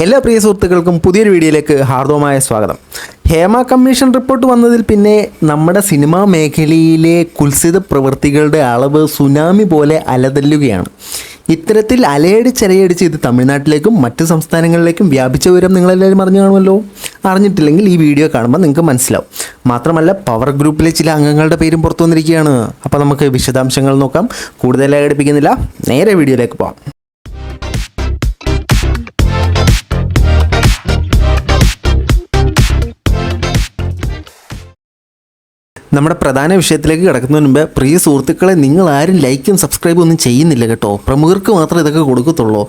എല്ലാ പ്രിയ സുഹൃത്തുക്കൾക്കും പുതിയൊരു വീഡിയോയിലേക്ക് ഹാർദവമായ സ്വാഗതം. ഹേമ കമ്മീഷൻ റിപ്പോർട്ട് വന്നതിൽ പിന്നെ നമ്മുടെ സിനിമാ മേഖലയിലെ കുൽസിത പ്രവൃത്തികളുടെ അളവ് സുനാമി പോലെ അലതല്ലുകയാണ്. ഇത്തരത്തിൽ അലയടിച്ചലയടിച്ച് ഇത് തമിഴ്നാട്ടിലേക്കും മറ്റ് സംസ്ഥാനങ്ങളിലേക്കും വ്യാപിച്ച വിവരം നിങ്ങളെല്ലാവരും അറിഞ്ഞു കാണുമല്ലോ. അറിഞ്ഞിട്ടില്ലെങ്കിൽ ഈ വീഡിയോ കാണുമ്പോൾ നിങ്ങൾക്ക് മനസ്സിലാവും. മാത്രമല്ല പവർ ഗ്രൂപ്പിലെ ചില അംഗങ്ങളുടെ പേരും പുറത്തു വന്നിരിക്കുകയാണ്. അപ്പോൾ നമുക്ക് വിശദാംശങ്ങൾ നോക്കാം. കൂടുതൽ അലയടിപ്പിക്കുന്നില്ല, നേരെ വീഡിയോയിലേക്ക് പോകാം. നമ്മുടെ പ്രധാന വിഷയത്തിലേക്ക് കിടക്കുന്നതിന് മുമ്പ് പ്രിയ സുഹൃത്തുക്കളെ, നിങ്ങൾ ആരും ലൈക്കും സബ്സ്ക്രൈബും ഒന്നും ചെയ്യുന്നില്ല കേട്ടോ. പ്രമുഖർക്ക് മാത്രമേ ഇതൊക്കെ കൊടുക്കത്തുള്ളൂ.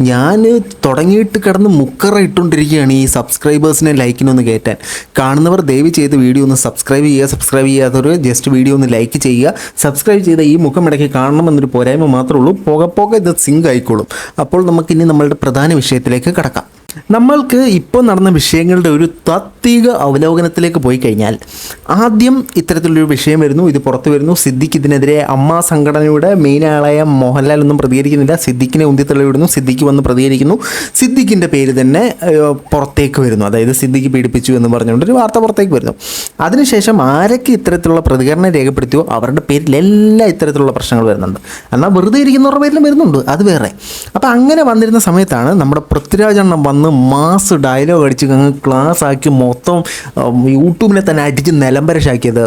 ഞാൻ തുടങ്ങിയിട്ട് കിടന്ന് മുക്കറ ഇട്ടുകൊണ്ടിരിക്കുകയാണ് ഈ സബ്സ്ക്രൈബേഴ്സിനെ ലൈക്കിനൊന്ന് കയറ്റാൻ. കാണുന്നവർ ദയവ് ചെയ്ത് വീഡിയോ ഒന്ന് സബ്സ്ക്രൈബ് ചെയ്യുക. സബ്സ്ക്രൈബ് ചെയ്യാത്തവർ ജസ്റ്റ് വീഡിയോ ഒന്ന് ലൈക്ക് ചെയ്യുക. സബ്സ്ക്രൈബ് ചെയ്ത ഈ മുഖം ഇടയ്ക്ക് കാണണമെന്നൊരു പോരായ്മ മാത്രമേ ഉള്ളൂ. പോകെ ഇത് സിങ്ക് ആയിക്കോളും. അപ്പോൾ നമുക്കിനി നമ്മളുടെ പ്രധാന വിഷയത്തിലേക്ക് കടക്കാം. നമ്മൾക്ക് ഇപ്പോൾ നടന്ന വിഷയങ്ങളുടെ ഒരു താത്വിക അവലോകനത്തിലേക്ക് പോയി കഴിഞ്ഞാൽ ആദ്യം ഇത്തരത്തിലൊരു വിഷയം വരുന്നു, ഇത് പുറത്തു വരുന്നു. സിദ്ദിഖ് ഇതിനെതിരെ അമ്മ സംഘടനയുടെ മെയിൻ ആളായ മോഹൻലാൽ ഒന്നും പ്രതികരിക്കുന്നില്ല. സിദ്ദിഖിനെ ഉന്തിത്തള്ളിവിടുന്നു. സിദ്ദിഖ് വന്ന് പ്രതികരിക്കുന്നു. സിദ്ദിഖിൻ്റെ പേര് തന്നെ പുറത്തേക്ക് വരുന്നു. അതായത് സിദ്ദിഖ് പീഡിപ്പിച്ചു എന്ന് പറഞ്ഞുകൊണ്ട് ഒരു വാർത്ത പുറത്തേക്ക് വരുന്നു. അതിനുശേഷം ആരൊക്കെ ഇത്തരത്തിലുള്ള പ്രതികരണം രേഖപ്പെടുത്തിയോ അവരുടെ പേരിലെല്ലാം ഇത്തരത്തിലുള്ള പ്രശ്നങ്ങൾ വരുന്നുണ്ട്. എന്നാൽ വെറുതെ ഇരിക്കുന്നവരുടെ പേരിലും വരുന്നുണ്ട്, അത് വേറെ. അപ്പോൾ അങ്ങനെ വന്നിരുന്ന സമയത്താണ് നമ്മുടെ പൃഥ്വിരാജെണ്ണം വന്ന് മാസ് ഡയലോഗ് അടിച്ച് ക്ലാസ് ആക്കി മൊത്തം യൂട്യൂബിനെ തന്നെ അടിച്ച് നിലംപരശാക്കിയത്.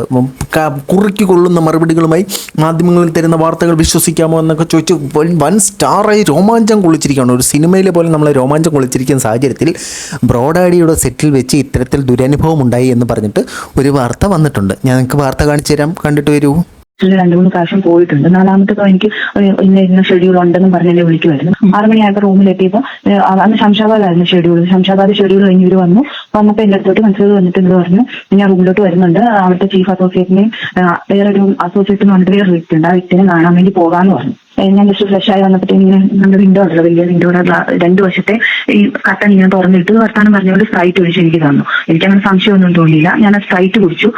കുറുക്കി കൊള്ളുന്ന മറുപടികളുമായി മാധ്യമങ്ങളിൽ തരുന്ന വാർത്തകൾ വിശ്വസിക്കാമോ എന്നൊക്കെ ചോദിച്ച് വൻ സ്റ്റാറായി രോമാഞ്ചം കൊള്ളിച്ചിരിക്കുകയാണ്. ഒരു സിനിമയിലെ പോലെ നമ്മളെ രോമാഞ്ചം കൊള്ളിച്ചിരിക്കുന്ന സാഹചര്യത്തിൽ ബ്രോഡാഡിയുടെ സെറ്റിൽ വെച്ച് ഇത്തരത്തിൽ ദുരനുഭവം ഉണ്ടായി എന്ന് പറഞ്ഞിട്ട് ഒരു വാർത്ത വന്നിട്ടുണ്ട്. ഞാൻ നിങ്ങൾക്ക് വാർത്ത കാണിച്ചു തരാം, കണ്ടിട്ട് വരൂ. 2-3 പ്രാവശ്യം പോയിട്ടുണ്ട്. 4-മത്തെ എനിക്ക് ഇന്ന ഷെഡ്യൂൾ ഉണ്ടെന്നും പറഞ്ഞ് എന്നെ വിളിക്കുമായിരുന്നു. 6 മണിയായപ്പോൾ റൂമിലെത്തിയപ്പോൾ അന്ന് ശംഷാബാദായിരുന്നു ഷെഡ്യൂൾ. ശംഷാബാദ് ഷെഡ്യൂൾ കഴിഞ്ഞ് ഇവർ വന്നപ്പോൾ എൻ്റെ അടുത്തോട്ട് മനസ്സിൽ വന്നിട്ട് ഇത് പറഞ്ഞു, ഞാൻ റൂമിലോട്ട് വരുന്നുണ്ട്, അവിടുത്തെ ചീഫ് അസോസിയേറ്റിനെയും വേറൊരു അസോസിയേറ്റ് എന്ന് പറഞ്ഞിട്ട് വേറെ വ്യക്തി ഉണ്ട്, ആ വ്യക്തിനെ കാണാൻ വേണ്ടി പോകാമെന്ന് പറഞ്ഞു. ഞാൻ ജസ്റ്റ് ഫ്രഷ് ആയി വന്നപ്പോഴത്തേക്കും ഇങ്ങനെ നമ്മുടെ വിൻഡോ ഉണ്ടല്ലോ, വലിയ വിൻഡോയുടെ 2 വശത്തെ ഈ കട്ടൻ ഇങ്ങനെ തുറന്നിട്ട് വർത്താനം പറഞ്ഞുകൊണ്ട് സ്പ്രൈറ്റ് ഒഴിച്ച് എനിക്ക് തന്നു. എനിക്കങ്ങനെ സംശയമൊന്നും തോന്നിയില്ല. ഞാൻ ആ സ്പ്രൈറ്റ് കുടിച്ചു.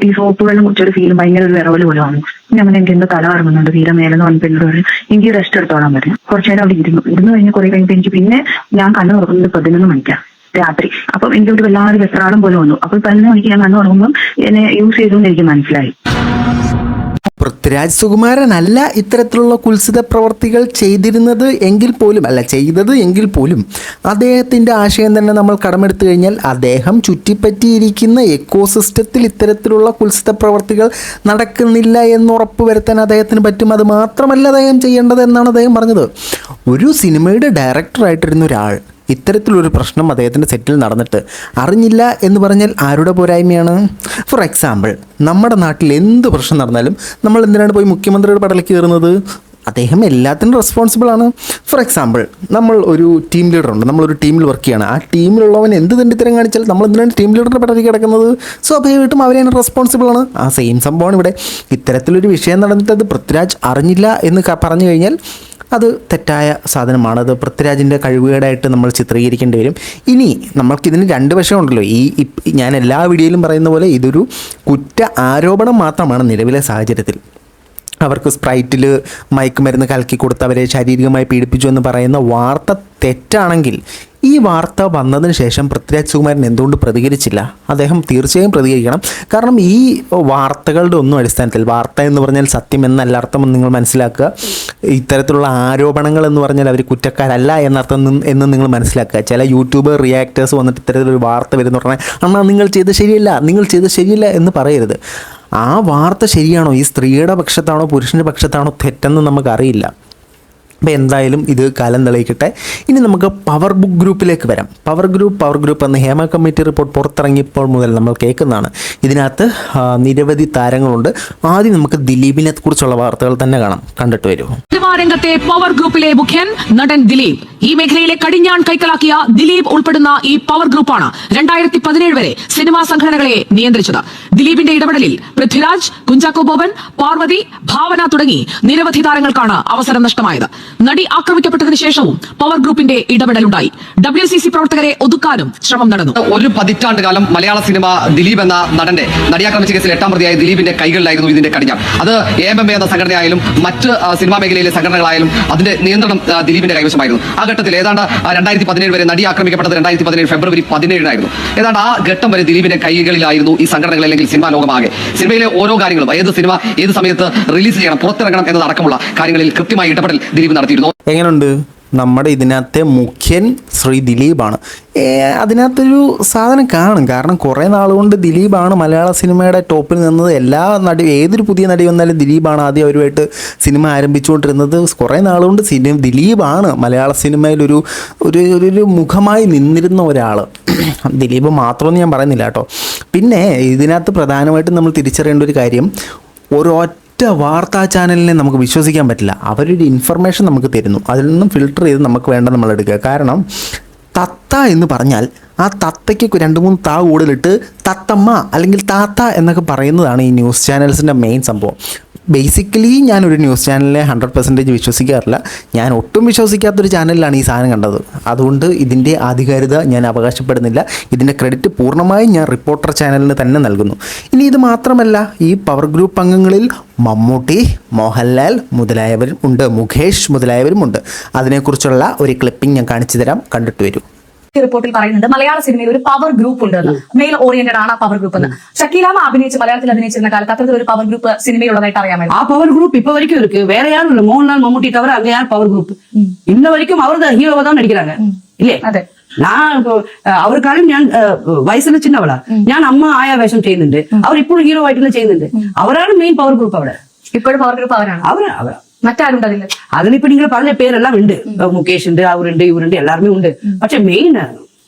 ഈ സോപ്പ് വെള്ളം കുടിച്ചൊരു ഫീലും ഭയങ്കര ഒരു വിറവൽ പോലെ വന്നു. ഞാൻ എനിക്ക് എന്തോ തല കറങ്ങുന്നുണ്ട്, തീരെ മേലെന്ന് പറഞ്ഞപ്പോൾ എന്നോട് പറഞ്ഞു എനിക്ക് റെസ്റ്റ് എടുത്തോളാൻ പറ്റും. കുറച്ചു നേരം അവിടെ ഇരുന്ന് കഴിഞ്ഞ് കുറെ കഴിഞ്ഞപ്പോൾ എനിക്ക് പിന്നെ ഞാൻ കണ്ണു തുറക്കുന്നത് 11 മണിക്കാണ് രാത്രി. അപ്പം എനിക്ക് ഒരു വല്ലാതെ വെത്രാളം പോലെ വന്നു. അപ്പോൾ 11 മണിക്ക് ഞാൻ കണ്ണു തുറക്കുമ്പോൾ എന്നെ യൂസ് ചെയ്തുകൊണ്ട് എനിക്ക് മനസ്സിലായി പൃഥ്വിരാജ് സുകുമാരനല്ല ഇത്തരത്തിലുള്ള കുൽസിത പ്രവർത്തികൾ ചെയ്തത് എങ്കിൽ പോലും അദ്ദേഹത്തിൻ്റെ ആശയം തന്നെ നമ്മൾ കടമെടുത്തു കഴിഞ്ഞാൽ അദ്ദേഹം ചുറ്റിപ്പറ്റിയിരിക്കുന്ന എക്കോസിസ്റ്റത്തിൽ ഇത്തരത്തിലുള്ള കുൽസിത പ്രവർത്തികൾ നടക്കുന്നില്ല എന്ന് ഉറപ്പ് വരുത്താൻ അദ്ദേഹത്തിന് പറ്റും. അത് മാത്രമല്ല അദ്ദേഹം ചെയ്യേണ്ടത് എന്നാണ് അദ്ദേഹം പറഞ്ഞത്. ഒരു സിനിമയുടെ ഡയറക്ടറായിട്ടിരുന്ന ഒരാൾ ഇത്തരത്തിലൊരു പ്രശ്നം അദ്ദേഹത്തിൻ്റെ സെറ്റിൽ നടന്നിട്ട് അറിഞ്ഞില്ല എന്ന് പറഞ്ഞാൽ ആരുടെ പോരായ്മയാണ്? ഫോർ എക്സാമ്പിൾ, നമ്മുടെ നാട്ടിൽ എന്ത് പ്രശ്നം നടന്നാലും നമ്മൾ എന്തിനാണ് പോയി മുഖ്യമന്ത്രിയുടെ പടലേക്ക് കയറുന്നത്? അദ്ദേഹം എല്ലാത്തിനും റെസ്പോൺസിബിളാണ്. ഫോർ എക്സാമ്പിൾ, നമ്മൾ ഒരു ടീം ലീഡർ ഉണ്ട്, നമ്മളൊരു ടീമിൽ വർക്ക് ചെയ്യണം. ആ ടീമിലുള്ളവൻ എന്ത് തെണ്ടിത്തരം കാണിച്ചാൽ നമ്മൾ എന്തിനാണ് ടീം ലീഡറുടെ പടലേക്ക് കിടക്കുന്നത്? സ്വാഭാവികമായിട്ടും അവരെയാണ് റെസ്പോൺസിബിളാണ്. ആ സെയിം സംഭവമാണ് ഇവിടെ. ഇത്തരത്തിലൊരു വിഷയം നടന്നിട്ട് അത് പൃഥ്വിരാജ് അറിഞ്ഞില്ല എന്ന് പറഞ്ഞു കഴിഞ്ഞാൽ അത് തെറ്റായ സാധനമാണ്. അത് പൃഥ്വിരാജിൻ്റെ കഴിവുകേടായിട്ട് നമ്മൾ ചിത്രീകരിക്കേണ്ടി വരും. ഇനി നമ്മൾക്കിതിന് 2 വശമുണ്ടല്ലോ. ഞാൻ എല്ലാ വീഡിയോയിലും പറയുന്ന പോലെ ഇതൊരു കുറ്റ ആരോപണം മാത്രമാണ് നിലവിലെ സാഹചര്യത്തിൽ. അവർക്ക് സ്പ്രൈറ്റിൽ മയക്കുമരുന്ന് കലക്കി കൊടുത്ത് അവരെ ശാരീരികമായി പീഡിപ്പിച്ചു എന്ന് പറയുന്ന വാർത്ത തെറ്റാണെങ്കിൽ ഈ വാർത്ത വന്നതിന് ശേഷം പൃഥ്വിരാജ് സുകുമാരൻ എന്തുകൊണ്ട് പ്രതികരിച്ചില്ല? അദ്ദേഹം തീർച്ചയായും പ്രതികരിക്കണം. കാരണം ഈ വാർത്തകളുടെ ഒന്നും അടിസ്ഥാനത്തിൽ, വാർത്ത എന്ന് പറഞ്ഞാൽ സത്യം എന്നല്ല അർത്ഥം നിങ്ങൾ മനസ്സിലാക്കുക. ഇത്തരത്തിലുള്ള ആരോപണങ്ങൾ എന്ന് പറഞ്ഞാൽ അവർ കുറ്റക്കാരല്ല എന്നർത്ഥം എന്ന് നിങ്ങൾ മനസ്സിലാക്കുക. ചില യൂട്യൂബർ റിയാക്ടേഴ്സ് വന്നിട്ട് ഇത്തരത്തിലൊരു വാർത്ത വരുന്നു പറഞ്ഞാൽ അണ്ണാ നിങ്ങൾ ചെയ്ത് ശരിയല്ല എന്ന് പറയരുത്. ആ വാർത്ത ശരിയാണോ, ഈ സ്ത്രീയുടെ പക്ഷത്താണോ പുരുഷൻ്റെ പക്ഷത്താണോ തെറ്റെന്ന് നമുക്കറിയില്ല. അപ്പോൾ എന്തായാലും ഇത് കാലം തെളിയിക്കട്ടെ. ഇനി നമുക്ക് പവർ ഗ്രൂപ്പിലേക്ക് വരാം. പവർ ഗ്രൂപ്പ് എന്ന ഹേമ കമ്മിറ്റി റിപ്പോർട്ട് പുറത്തിറങ്ങിയപ്പോൾ മുതൽ നമ്മൾ കേൾക്കുന്നതാണ്. ഇതിനകത്ത് നിരവധി താരങ്ങളുണ്ട്. ആദ്യം നമുക്ക് ദിലീപിനെ കുറിച്ചുള്ള വാർത്തകൾ തന്നെ കാണാം, കണ്ടിട്ട് വരൂ. രംഗത്തെ പവർ ഗ്രൂപ്പിലെ മുഖ്യൻ നടൻ ദിലീപ്. ഈ മേഖലയിലെ കടിഞ്ഞാൺ കൈക്കലാക്കിയ ദിലീപ് ഉൾപ്പെടുന്ന ഈ പവർ ഗ്രൂപ്പാണ് 2017 വരെ സിനിമാ സംഘടനകളെ നിയന്ത്രിച്ചത്. ദിലീപിന്റെ ഇടപെടലിൽ പൃഥ്വിരാജ്, കുഞ്ചാക്കോ ബോബൻ, പാർവതി, ഭാവന തുടങ്ങി നിരവധി താരങ്ങൾക്കാണ് അവസരം നഷ്ടമായത്. നടി ആക്രമിക്കപ്പെട്ടതിന് ശേഷവും പവർ ഗ്രൂപ്പിന്റെ ഇടപെടലുണ്ടായി. WCC പ്രവർത്തകരെ ഒതുക്കാനും ശ്രമം നടന്നു. ഒരു പതിറ്റാണ്ട് കാലം മലയാള സിനിമ ദിലീപ് എന്ന നടന്റെ നടിയാക്രമിച്ച കേസിൽ 8ാം പ്രതിയായ ദിലീപിന്റെ കൈകളിലായിരുന്നു ഇതിന്റെ കടിഞ്ഞാൺ. അത് AMMA എന്ന സംഘടനയായാലും മറ്റ് സിനിമാ മേഖലയിലെ സംഘടനകളായാലും അതിന്റെ നിയന്ത്രണം ദിലീപിന്റെ കൈവശമായിരുന്നു. ആ ഘട്ടത്തിൽ ഏതാണ്ട് 2017 വരെ നടി ആക്രമിക്കപ്പെട്ടത് 2017 ഫെബ്രുവരി 17 ഏതാണ്ട് ആ ഘട്ടം വരെ ദിലീപിന്റെ കൈകളിലായിരുന്നു ഈ സംഘടനകൾ അല്ലെങ്കിൽ സിനിമാ ലോകമാകെ. സിനിമയിലെ ഓരോ കാര്യങ്ങളും ഏത് സിനിമ ഏത് സമയത്ത് റിലീസ് ചെയ്യണം, പുറത്തിറങ്ങണം എന്നതടക്കമുള്ള കാര്യങ്ങളിൽ കൃത്യമായി ഇടപെടൽ ദിലീപ് നടത്തിയിരുന്നു. എങ്ങനെയുണ്ട്? നമ്മുടെ ഇതിനകത്തെ മുഖ്യൻ ശ്രീ ദിലീപാണ്. അതിനകത്തൊരു സാധനം കാണും. കാരണം കുറേ നാളുകൊണ്ട് ദിലീപാണ് മലയാള സിനിമയുടെ ടോപ്പിൽ നിന്നത്. ഏതൊരു പുതിയ നടി വന്നാലും ദിലീപാണ് ആദ്യം അവരുമായിട്ട് സിനിമ ആരംഭിച്ചുകൊണ്ടിരുന്നത്. കുറേ നാളുകൊണ്ട് ദിലീപാണ് മലയാള സിനിമയിൽ ഒരു മുഖമായി നിന്നിരുന്ന ഒരാൾ. ദിലീപ് മാത്രമൊന്നും ഞാൻ പറയുന്നില്ല കേട്ടോ. പിന്നെ ഇതിനകത്ത് പ്രധാനമായിട്ടും നമ്മൾ തിരിച്ചറിയേണ്ട ഒരു കാര്യം, ഒരൊറ്റ വാർത്താ ചാനലിനെ നമുക്ക് വിശ്വസിക്കാൻ പറ്റില്ല. അവരൊരു ഇൻഫർമേഷൻ നമുക്ക് തരുന്നു, അതിൽ നിന്നും ഫിൽട്ടർ ചെയ്ത് നമുക്ക് വേണ്ട നമ്മൾ എടുക്കുക. കാരണം തത്ത എന്ന് പറഞ്ഞാൽ ആ തത്തയ്ക്ക് 2-3 താ കൂടുതലിട്ട് തത്തമ്മ അല്ലെങ്കിൽ താത്ത എന്നൊക്കെ പറയുന്നതാണ് ഈ ന്യൂസ് ചാനൽസിൻ്റെ മെയിൻ സംഭവം. ബേസിക്കലി ഞാനൊരു ന്യൂസ് ചാനലിനെ 100% വിശ്വസിക്കാറില്ല. ഞാൻ ഒട്ടും വിശ്വസിക്കാത്തൊരു ചാനലിലാണ് ഈ സാധനം കണ്ടത്. അതുകൊണ്ട് ഇതിൻ്റെ ആധികാരികത ഞാൻ അവകാശപ്പെടുന്നില്ല. ഇതിൻ്റെ ക്രെഡിറ്റ് പൂർണ്ണമായും ഞാൻ റിപ്പോർട്ടർ ചാനലിന് തന്നെ നൽകുന്നു. ഇനി ഇത് മാത്രമല്ല, ഈ പവർ ഗ്രൂപ്പ് അംഗങ്ങളിൽ മമ്മൂട്ടി, മോഹൻലാൽ മുതലായവരും ഉണ്ട്, മുകേഷ് മുതലായവരും ഉണ്ട്. അതിനെക്കുറിച്ചുള്ള ഒരു ക്ലിപ്പിംഗ് ഞാൻ കാണിച്ചു തരാം, കണ്ടിട്ട് വരൂ. റിപ്പോർട്ടിൽ പറയുന്നുണ്ട് മലയാള സിനിമയിൽ ഒരു പവർ ഗ്രൂപ്പ് ഉണ്ട്, മെയിൽ ഓറിയന്റഡ് ആണ് ആ പവർ ഗ്രൂപ്പ് എന്ന്. ഷക്കീലാമ്മ മലയാളത്തിൽ അഭിനയിച്ചിരുന്ന കാലത്ത് അത്തരത്തിൽ ഒരു പവർ ഗ്രൂപ്പ് സിനിമയുള്ളതായിട്ട് അറിയാമായിരുന്നു. ആ പവർ ഗ്രൂപ്പ് இப்ப வரைக்கும் இருக்கு. வேற யாரும் இல்ல, மோகன்லால் மம்முட்டி தவிர அங்க யார் பவர் குரூப் இன்ன வரைக்கும் அவர் தான் ஹீரோவா தான் நடிக்கிறாங்க இல்லே. അതെ, അവർക്കാളും ഞാൻ വയസ്സിൽ ചിന്നവളാ. ഞാൻ അമ്മ ആയ വേഷം ചെയ്യുന്നുണ്ട്. അവർ ഇപ്പോഴും ഹീറോ ആയിട്ട് ചെയ്യുന്നുണ്ട്. അവരാണ് മെയിൻ പവർ ഗ്രൂപ്പ്. അവിടെ ഇപ്പോഴും പവർ ഗ്രൂപ്പ് അവരാണ്. അവരാ മറ്റാരുണ്ട് അതിൽ? അതിലിപ്പോ നിങ്ങൾ പറഞ്ഞ പേരെല്ലാം ഉണ്ട്. മുകേഷ് ഉണ്ട്, അവരുണ്ട്, ഇവരുണ്ട്, എല്ലാവരും ഉണ്ട്. പക്ഷെ മെയിൻ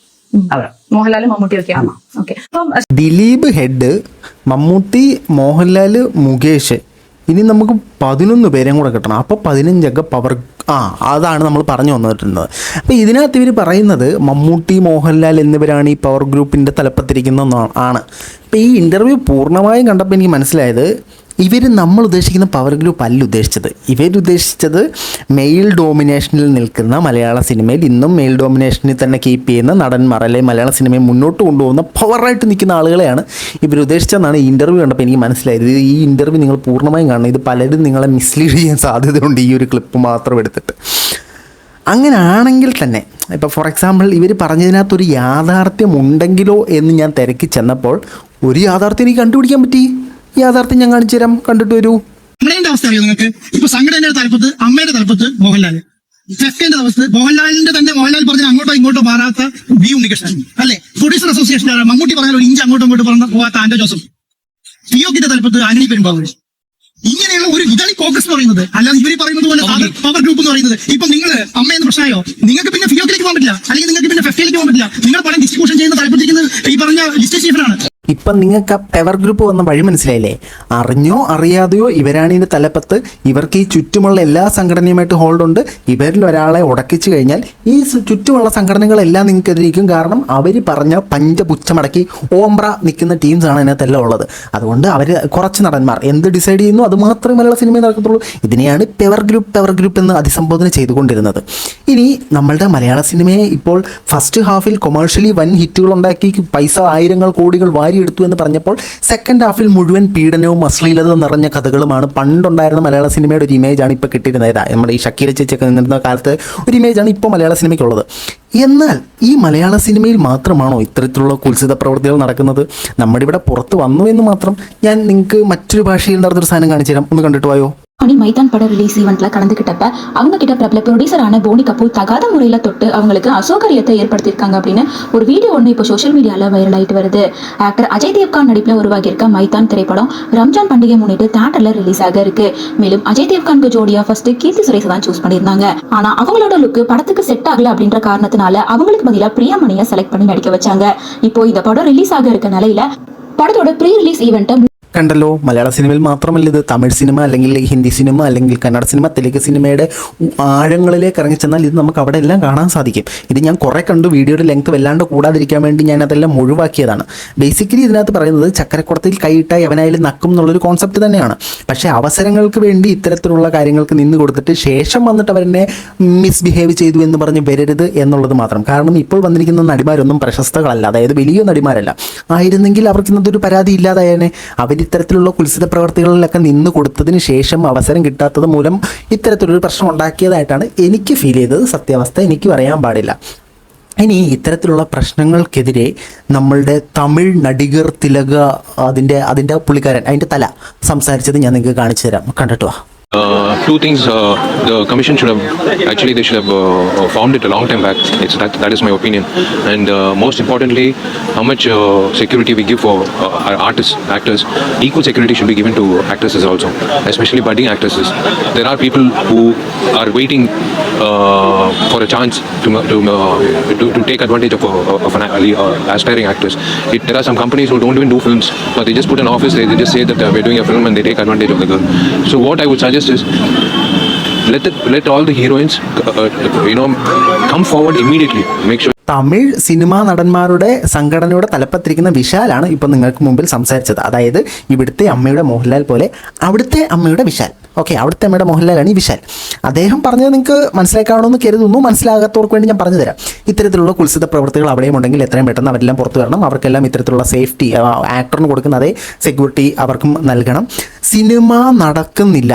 അവരാ, മോഹൻലാലും മമ്മൂട്ടിയൊക്കെയാണ്. ഓക്കെ, അപ്പം ദിലീപ് ഹെഡ്, മമ്മൂട്ടി, മോഹൻലാൽ, മുകേഷ്. ഇനി നമുക്ക് 11 പേരെയും കൂടെ കിട്ടണം. അപ്പോൾ 15 പവർ. അതാണ് നമ്മൾ പറഞ്ഞു വന്നിട്ടുള്ളത്. അപ്പോൾ ഇതിനകത്ത് ഇവർ പറയുന്നത് മമ്മൂട്ടി, മോഹൻലാൽ എന്നിവരാണ് ഈ പവർ ഗ്രൂപ്പിൻ്റെ തലപ്പത്തിരിക്കുന്നതെന്നാണ്. അപ്പോൾ ഈ ഇൻ്റർവ്യൂ പൂർണ്ണമായും കണ്ടപ്പോൾ എനിക്ക് മനസ്സിലായത് നമ്മൾ ഉദ്ദേശിക്കുന്ന പവർ ഗ്രൂപ്പ് അല്ല ഉദ്ദേശിച്ചത്. ഇവരുദ്ദേശിച്ചത് മെയിൽ ഡോമിനേഷനിൽ നിൽക്കുന്ന മലയാള സിനിമയിൽ ഇന്നും മെയിൽ ഡോമിനേഷനിൽ തന്നെ കീപ്പ് ചെയ്യുന്ന നടന്മാർ, അല്ലെങ്കിൽ മലയാള സിനിമയെ മുന്നോട്ട് കൊണ്ടുപോകുന്ന പവറായിട്ട് നിൽക്കുന്ന ആളുകളെയാണ് ഇവരുദ്ദേശിച്ചതെന്നാണ് ഈ ഇൻ്റർവ്യൂ കണ്ടപ്പോൾ എനിക്ക് മനസ്സിലായത്. ഈ ഇൻ്റർവ്യൂ നിങ്ങൾ പൂർണ്ണമായും കാണണം. ഇത് പലരും നിങ്ങളെ മിസ്ലീഡ് ചെയ്യാൻ സാധ്യതയുണ്ട് ഈ ഒരു ക്ലിപ്പ് മാത്രം എടുത്തിട്ട്. അങ്ങനെ ആണെങ്കിൽ തന്നെ ഇപ്പോൾ ഫോർ എക്സാമ്പിൾ ഇവർ പറഞ്ഞതിനകത്തൊരു യാഥാർത്ഥ്യം ഉണ്ടെങ്കിലോ എന്ന് ഞാൻ തിരക്കി ചെന്നപ്പോൾ ഒരു യാഥാർത്ഥ്യം എനിക്ക് കണ്ടുപിടിക്കാൻ പറ്റി. യാഥാർത്ഥ്യം ഞാൻ കാണിച്ചു തരാം, കണ്ടിട്ട് വരൂ. അമ്മയുടെ അവസ്ഥ അറിയോ നിങ്ങൾക്ക്? ഇപ്പൊ സംഘടനയുടെ തലപ്പത്ത്, അമ്മയുടെ തലപ്പത്ത് മോഹൻലാൽ, ചെക്കന്റെ അവസ്ഥ മോഹൻലാലിന്റെ തന്നെ, മോഹൻലാൽ പറഞ്ഞാൽ അങ്ങോട്ടോ ഇങ്ങോട്ടോ മാറാത്ത വി ഉണ്ണികൃഷ്ണൻ അല്ലെ. പ്രൊഡ്യൂസർ അസോസിയേഷൻ മമ്മൂട്ടി പറഞ്ഞാൽ ഒരു ഇഞ്ച് അങ്ങോട്ടും ഇങ്ങോട്ടും പോകാത്ത ആന്റോ ജോസഫ്, പിയോക്കിന്റെ തലപ്പത്ത് ആന്റണി പെരുമ്പാവൂർ. ഇങ്ങനെയുള്ള ഒരു ഇതാണ് കോക്കസ് എന്ന് പറയുന്നത്. അല്ലാതെ ഇവര് പറയുന്നത് പോലെ പവർ ഗ്രൂപ്പ് എന്ന് പറയുന്നത്. ഇപ്പൊ നിങ്ങൾ അമ്മയെന്ന് പ്രശ്നമായോ, നിങ്ങൾക്ക് പിന്നെ ഫിയോക്കിലേക്ക് പോകാൻ പറ്റില്ല, അല്ലെങ്കിൽ നിങ്ങൾക്ക് പിന്നെ ഫെഫ്റ്റയിലേക്ക് പോകാൻ പറ്റില്ല. നിങ്ങൾ പണം ഡിസ്ട്രിബ്യൂഷൻ ചെയ്യുന്ന തലപ്പത്തിരിക്കുന്നത് ഈ പറഞ്ഞ ലിസ്റ്റ് ചീഫറാണ്. ഇപ്പം നിങ്ങൾക്ക് ആ പവർ ഗ്രൂപ്പ് വന്ന വഴി മനസ്സിലായില്ലേ? അറിഞ്ഞോ അറിയാതെയോ ഇവരാണ് ഇതിൻ്റെ തലപ്പത്ത്. ഇവർക്ക് ഈ ചുറ്റുമുള്ള എല്ലാ സംഘടനയുമായിട്ട് ഹോൾഡ് ഉണ്ട്. ഇവരിൽ ഒരാളെ ഉടക്കിച്ചു കഴിഞ്ഞാൽ ഈ ചുറ്റുമുള്ള സംഘടനകളെല്ലാം നിങ്ങൾക്കെതിരിക്കും. കാരണം അവർ പറഞ്ഞ പഞ്ചപുച്ഛമടക്കി ഓംബ്ര നിൽക്കുന്ന ടീംസാണ് അതിനകത്തെല്ലാം ഉള്ളത്. അതുകൊണ്ട് അവർ കുറച്ച് നടന്മാർ എന്ത് ഡിസൈഡ് ചെയ്യുന്നു അത് മാത്രമേ മലയാള സിനിമയിൽ നടക്കത്തുള്ളൂ. ഇതിനെയാണ് പവർ ഗ്രൂപ്പ് എന്ന് അഭിസംബോധന ചെയ്തുകൊണ്ടിരുന്നത്. ഇനി നമ്മളുടെ മലയാള സിനിമയെ ഇപ്പോൾ ഫസ്റ്റ് ഹാഫിൽ കൊമേഴ്ഷ്യലി വൻ ഹിറ്റുകൾ ഉണ്ടാക്കി പൈസ ആയിരങ്ങൾ കോടികൾ എടുത്തു എന്ന് പറഞ്ഞപ്പോൾ സെക്കൻഡ് ഹാഫിൽ മുഴുവൻ പീഡനവും അശ്ലീലത നിറഞ്ഞ കഥകളുമാണ്. പണ്ടുണ്ടായിരുന്ന മലയാള സിനിമയുടെ ഒരു ഇമേജാണ് ഇപ്പോൾ കിട്ടിയിരുന്നത്. നമ്മുടെ ഈ ഷക്കീല ചേച്ചിയൊക്കെ നിന്നിരുന്ന കാലത്ത് ഒരു ഇമേജാണ് ഇപ്പോൾ മലയാള സിനിമയ്ക്കുള്ളത്. എന്നാൽ ഈ മലയാള സിനിമയിൽ മാത്രമാണോ ഇത്തരത്തിലുള്ള കുൽസിത പ്രവൃത്തികൾ നടക്കുന്നത്? നമ്മുടെ ഇവിടെ പുറത്ത് വന്നു എന്ന് മാത്രം. ഞാൻ നിങ്ങൾക്ക് മറ്റൊരു ഭാഷയിൽ നടന്നൊരു സാധനം കാണിച്ചു തരാം, ഒന്ന് കണ്ടിട്ട് പോയോ. மைதான் பட ரிலீஸ் ஈவெண்ட்ல கலந்துக்கிட்டப்ப அவங்க கிட்ட பிரபல ப்ரொடியூசரான போனி கபூர் தகாத முறையில தொட்டு அவங்களுக்கு அசௌகரியத்தை ஏற்படுத்தியிருக்காங்க அப்படின்னு ஒரு வீடியோ ஒன்று இப்போ சோஷியல் மீடியால வைரல் ஆயிட்டு வருது. ஆக்டர் அஜய் தேவ்கான் நடிப்புல உருவாகியிருக்க மைதான் திரைப்படம் ரம்ஜான் பண்டிகை முன்னிட்டு தியேட்டர்ல ரிலீஸ் ஆக இருக்கு. மேலும் அஜய் தேவ்கானுக்கு ஜோடியா ஃபர்ஸ்ட் கீர்த்தி சுரேஷ் தான் சூஸ் பண்ணியிருந்தாங்க. ஆனா அவங்களோட லுக் படத்துக்கு செட் ஆகல அப்படின்ற காரணத்தினால அவங்களுக்கு பதிலா பிரியாமணியை செலக்ட் பண்ணி நடிக்க வச்சாங்க. இப்போ இந்த படம் ரிலீஸ் ஆக இருக்க நிலையில படத்தோட ப்ரீ ரிலீஸ் ஈவெண்ட்டை കണ്ടല്ലോ, മലയാള സിനിമയിൽ മാത്രമല്ല ഇത്, തമിഴ് സിനിമ അല്ലെങ്കിൽ ഹിന്ദി സിനിമ അല്ലെങ്കിൽ കന്നഡ സിനിമ, തെലുങ്ക് സിനിമയുടെ ആഴങ്ങളിലേക്ക് ഇറങ്ങി ചെന്നാൽ ഇത് നമുക്ക് അവിടെ എല്ലാം കാണാൻ സാധിക്കും. ഇത് ഞാൻ കുറേ കണ്ടു, വീഡിയോയുടെ ലെങ്ത് വല്ലാണ്ട് കൂടാതിരിക്കാൻ വേണ്ടി ഞാൻ അതെല്ലാം ഒഴിവാക്കിയതാണ്. ബേസിക്കലി ഇതിനകത്ത് പറയുന്നത് ചക്കരക്കുടത്തിൽ കൈയിട്ട എവനായാലും നക്കും എന്നുള്ളൊരു കോൺസെപ്റ്റ് തന്നെയാണ്. പക്ഷേ അവസരങ്ങൾക്ക് വേണ്ടി ഇത്തരത്തിലുള്ള കാര്യങ്ങൾക്ക് നിന്ന് കൊടുത്തിട്ട് ശേഷം വന്നിട്ട് അവരെന്നെ മിസ്ബിഹേവ് ചെയ്തു എന്ന് പറഞ്ഞ് വരരുത് എന്നുള്ളത് മാത്രം. കാരണം ഇപ്പോൾ വന്നിരിക്കുന്ന നടിമാരൊന്നും പ്രശസ്തകളല്ല, അതായത് വലിയ നടിമാരല്ല. ആയിരുന്നെങ്കിൽ അവർക്ക് ഇന്നതൊരു പരാതി ഇല്ലാതായേനെ. ഇത്തരത്തിലുള്ള കുൽസിത പ്രവർത്തികളിലൊക്കെ നിന്ന് കൊടുത്തതിന് ശേഷം അവസരം കിട്ടാത്തത് മൂലം ഇത്തരത്തിലൊരു പ്രശ്നം ഉണ്ടാക്കിയതായിട്ടാണ് എനിക്ക് ഫീൽ ചെയ്തത്. സത്യാവസ്ഥ എനിക്കും അറിയാൻ പാടില്ല. ഇനി ഇത്തരത്തിലുള്ള പ്രശ്നങ്ങൾക്കെതിരെ നമ്മളുടെ തമിഴ് നടികർ തിലക അതിൻ്റെ പുള്ളിക്കാരൻ അതിൻ്റെ തല സംസാരിച്ചത് ഞാൻ നിങ്ങൾക്ക് കാണിച്ചു തരാം, കണ്ടിട്ടോ. Two things the commission should have formed it a long time back. That is my opinion. And most importantly, how much security we give for our artists, actors. Equal security should be given to actresses also, especially budding actresses. There are people who are waiting for a chance to take advantage of an aspiring actress. There are some companies who don't even do films, but they just put an office. They just say that we're doing a film and they take advantage of the girl. So what I would suggest is let all the heroines come forward immediately. Make sure Tamil cinema നടന്മാരുടെ സംഘടനയുടെ തലപ്പത്തിരിക്കുന്ന വിശാലാണ് ഇപ്പം നിങ്ങൾക്ക് മുമ്പിൽ സംസാരിച്ചത്. അതായത് ഇവിടുത്തെ അമ്മയുടെ മോഹൻലാൽ പോലെ അവിടുത്തെ അമ്മയുടെ വിശാൽ. ഓക്കെ, അവിടുത്തെ അമ്മയുടെ മോഹൻലാലാണ് ഈ വിശാൽ. അദ്ദേഹം പറഞ്ഞത് നിങ്ങൾക്ക് മനസ്സിലാക്കാവണമെന്ന് കരുതുന്നു. മനസ്സിലാകാത്തവർക്ക് വേണ്ടി ഞാൻ പറഞ്ഞു തരാം. ഇത്തരത്തിലുള്ള കുൽസിത പ്രവർത്തികൾ അവിടെയും ഉണ്ടെങ്കിൽ എത്രയും പെട്ടെന്ന് അവരെല്ലാം പുറത്തു വരണം. അവർക്കെല്ലാം ഇത്തരത്തിലുള്ള സേഫ്റ്റി ആക്ടറിന് കൊടുക്കുന്ന അതേ സെക്യൂരിറ്റി അവർക്കും നൽകണം. സിനിമ നടക്കുന്നില്ല,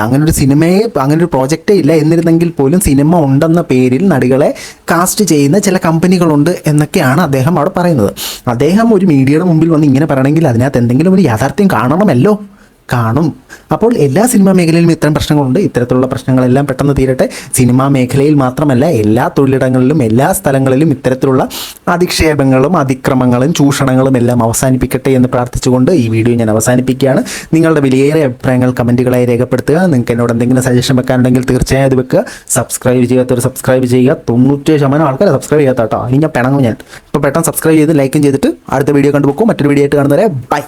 അങ്ങനൊരു പ്രോജക്റ്റേ ഇല്ല. എന്നിരുന്നെങ്കിൽ പോലും സിനിമ ഉണ്ടെന്ന പേരിൽ നടികളെ കാസ്റ്റ് ചെയ്യുന്ന ചില കമ്പനികളുണ്ട് എന്നൊക്കെയാണ് അദ്ദേഹം അവിടെ പറയുന്നത്. അദ്ദേഹം ഒരു മീഡിയയുടെ മുമ്പിൽ വന്ന് ഇങ്ങനെ പറയണമെങ്കിൽ അതിനകത്ത് എന്തെങ്കിലും ഒരു യാഥാർത്ഥ്യം കാണണമല്ലോ. കാണും. അപ്പോൾ എല്ലാ സിനിമാ മേഖലയിലും ഇത്തരം പ്രശ്നങ്ങളുണ്ട്. ഇത്തരത്തിലുള്ള പ്രശ്നങ്ങളെല്ലാം പെട്ടെന്ന് തീരട്ടെ. സിനിമാ മേഖലയിൽ മാത്രമല്ല, എല്ലാ തൊഴിലിടങ്ങളിലും എല്ലാ സ്ഥലങ്ങളിലും ഇത്തരത്തിലുള്ള അധിക്ഷേപങ്ങളും അതിക്രമങ്ങളും ചൂഷണങ്ങളും എല്ലാം അവസാനിപ്പിക്കട്ടെ എന്ന് പ്രാർത്ഥിച്ചുകൊണ്ട് ഈ വീഡിയോ ഞാൻ അവസാനിപ്പിക്കുകയാണ്. നിങ്ങളുടെ വിലയേറെ അഭിപ്രായങ്ങൾ കമൻറ്റുകളായി രേഖപ്പെടുത്തുക. നിങ്ങൾക്ക് എന്നോട് എന്തെങ്കിലും സജഷൻ വെക്കാനുണ്ടെങ്കിൽ തീർച്ചയായും അത് വെക്കുക. സബ്സ്ക്രൈബ് ചെയ്യാത്തവർ സബ്സ്ക്രൈബ് ചെയ്യുക. 97% ആൾക്കാർ സബ്സ്ക്രൈബ് ചെയ്യാത്ത കേട്ടോ. ഇനി ഞാൻ പെട്ടെന്ന് സബ്സ്ക്രൈബ് ചെയ്ത് ലൈക്കും ചെയ്തിട്ട് അടുത്ത വീഡിയോ കണ്ടുപോക്കും. മറ്റൊരു വീഡിയോ ആയിട്ട് കാണുന്നവരെ ബൈ.